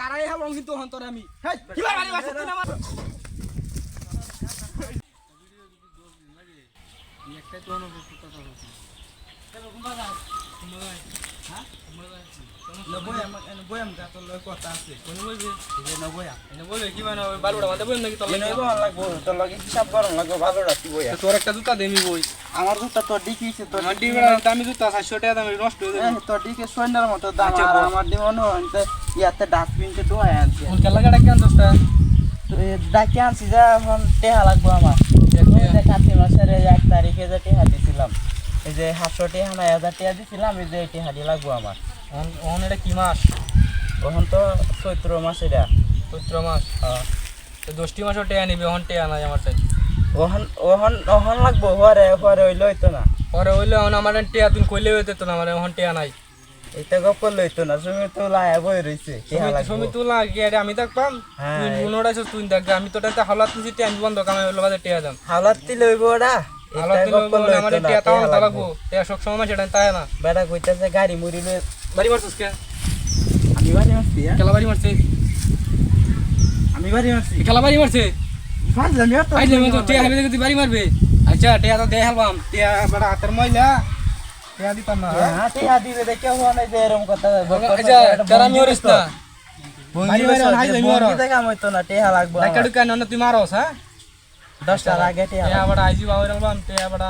গারাই Ha Long কিন্তু হন্তরে আমি কিবা মারি বাসা তুই আমার একটাই তো অনুভব করতে পারো চলো ঘুমা যা হ্যাঁ নবয়াম যা তোর লয় কথা আছে কোন বলবি যে নবয়াম এনে বলবে কি মানে বালুড়া মাথা বল নাকি তোর লাগে বল লাগবো তোর লাগে হিসাব করন লাগবো বালুড়া কি বইয়া তোর একটা জুতা দেমি বই আমার জুতা তোর ডিকিছে তোর আমার ডিবেড়া দামি জুতা 700 টাকা দামে নষ্ট হয়ে যাবে তোর ডিকে সোনার মতো দাম আর আমার ডিমনো হইতে ইয়াতে ডাস্টবিনতে দোয়া আনছে কোন লাগাটা কেন দোস্তা তো ডাকে আনছি যা এখন টেহা লাগবো আমার যে কাতি মাসের 1 তারিখে যে টেহা দিছিলাম এই যে 700 টাকা না 1000 টাকা দিছিলাম এই যে টেহা দি লাগবো আমার ওহন এটা কি মাস ওহন তো চৈত্র মাস এটা চৈত্র মাস হ্যাঁ তো 10টি মাসও টেহা নিবি ওহন টেহা নাই আমার সাথে ওহন ওহন ওহন লাগবো পরে পরে হইলো হইতো না পরে হইলো ওহন আমার টেহা তুই কইলে হইতো তো না আমার ওহন টেহা নাই এটা গপ করলে হইতো না তুমি তো লায়া বই রইছে টেহা লাগবে তুমি তো লাগি আরে আমি দেখবাম তুই মনোড়াইছ তুই দেখ আমি তোটাতে হাওলাত নিছি টেহা বন্ধ কামে হইলো বাদে টেহা দাম হাওলাত তি লইবো ওডা হাওলাত তি লইবো আমার টেহা তাও লাগবো টেহা সব সময় সেটা তাই না বেটা কইতাছে গাড়ি মুড়ি লই বাড়ি মারছস কে আমি বাড়ি মারছি খেলা বাড়ি মারছি আমি বাড়ি মারছি খেলা বাড়ি মারছে ফাজলামি তো ফাজলামি তো টেহা হবে তুই বাড়ি মারবে আচ্ছা টেহা তো দেই হালবাম টেহা বড় হাতের ময়লা টেহা দিতাম না হ্যাঁ টেহা দিবে দেখে হওয়া নাই যে এরকম কথা আচ্ছা তারা আমি ওরিস না বাড়ি মারো ফাজলামি মারো কি দেখা মইতো না টেহা লাগবে টাকা টাকা না তুই মারোস হ্যাঁ 10 টাকা আগে টেহা বড় আইজি বাওর আলবাম টেহা বড়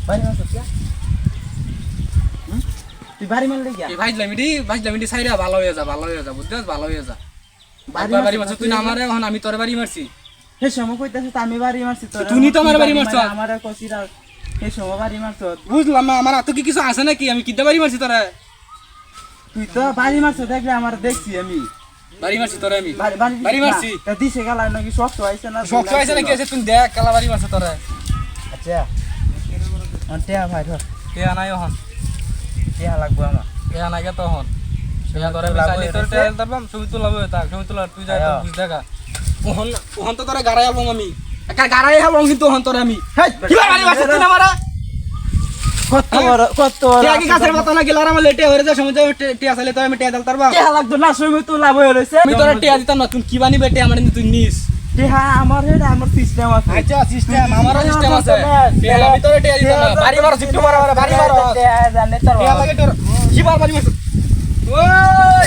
বাড়ি মারছস কি তুই বাড়ি মারলি কি ভাজলামিডি সাইরা ভালো হয়ে যা বুঝছস ভালো হয়ে যা বাড়ি মারছ তুই না আমারে এখন আমি তোর বাড়ি মারছি হে সময় কইতাছিস আমি বাড়ি মারছি তোর তুই তো আমার বাড়ি মারছ আমারে কইছিরা হে সময় বাড়ি মারছ বুঝলাম না আমার এত কি কিছু আছে নাকি আমি কিদা বাড়ি মারছি তোরা তুই তো বাড়ি মারছ দেখলে আমার দেখছি আমি বাড়ি মারছি তোরা আমি বাড়ি মারছি তা দিছে গালা নাকি শক্ত আইছে না শক্ত আইছে নাকি আছে তুই দেখ কালা বাড়ি মারছ তোরা আচ্ছা টিয়া ভাই ধর টিয়া নাই এখন টিয়া লাগবে আমার টিয়া নাই তো এখন টিয়া ধরে চাইলে তোর টিয়া দিতাম ছবি তোলা হবে তা ছবি তোলা তুই যাই বুঝ দেখা ওহন ওহন তো তোরা গাড়াই আলবম আমি একা গাড়াই আলবম কিন্তু ওহন তোরা আমি কিবা বাড়ি মারছ তুই না মারা কত টিয়া কি কাছের মত না গেলার আমার লেটে হয়ে যায় সময় টিয়া চাইলে তো আমি টিয়া দিতাম পারবা টিয়া লাগতো না ছবি তোলা হবে রইছে আমি তোরা টিয়া দিতাম না তুই কি বানি বেটে আমার তুই নিস টিয়া আমার হেডা আমার সিস্টেম আছে আচ্ছা সিস্টেম আমারও সিস্টেম আছে টিয়া আমি তোরা টিয়া দিতাম না বাড়ি মারো সিস্টেম মারো বাড়ি মারো টিয়া জানে তোর টিয়া লাগে তোর কি বাড়ি মারছ ওই